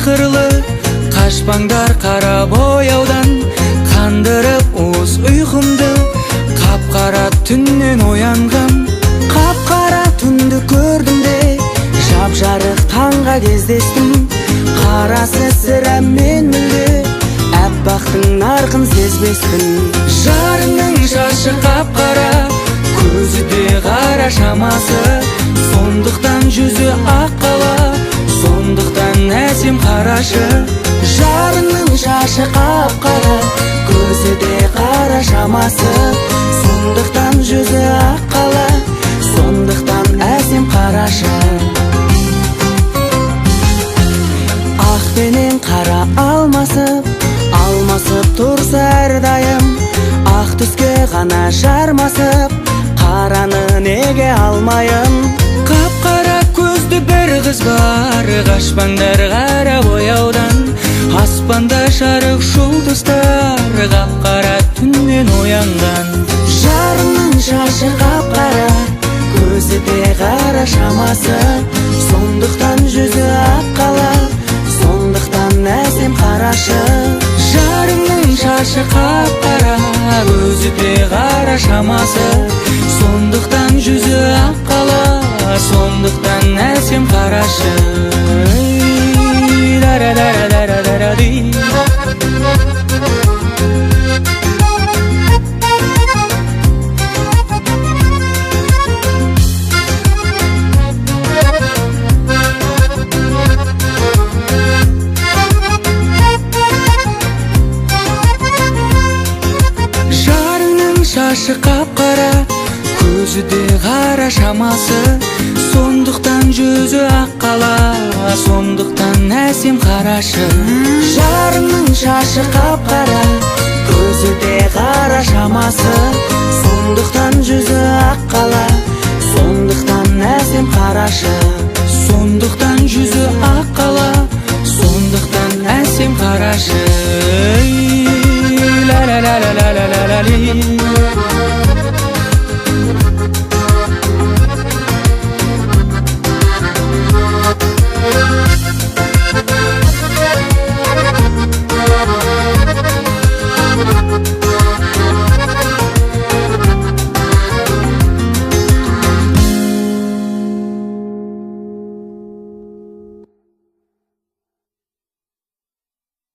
сиқырлы қашпаңдар қара бояудан, қандырып уыз ұйқымды. Қап-қара түннен оянғам, қап-қара түнді көрдім де, жап-жарық таңға кездестім. Қарасы сірә мен мүлде, әппақтың нарқын сезбеспін. Жарының шашы қап-қара, көзі де қара шамасы, сондықтан жүзі ақ қала, сондықтан әсем қарашы. Жарының шашы қап-қара, көзі де қара шамасы, сондықтан жүзі ақ қала, сондықтан әсем қарашы. Ақ пенен қара алмасып тұрса әрдайым, ақ түске ғана жармасып, қараны неге алмайым? Қап-қара көзді бір қыз бар, қашпаңдар қара бояудан, аспанда жарық жұлдыздар, қап-қара түннен оянған. Жарының шашы қап-қара, көзі де қара шамасы, сондықтан жүзі ақ қала, сондықтан әсем қарашы. Жарының шашы қап-қара, көзі де қара шамасы, сондықтан жүзі ақ қала, сондықтан әсем қарашы. Шашы қап-қара, көзі де қара шамасы, сондықтан жүзі ақ қала, сондықтан әсем қарашы. Жарының шашы қап-қара, көзі де қара шамасы, сондықтан жүзі ақ қала, сондықтан әсем қарашы. Сондықтан жүзі ақ қала, сондықтан әсем қарашы. Ла ла ла ла ла ла ла ла.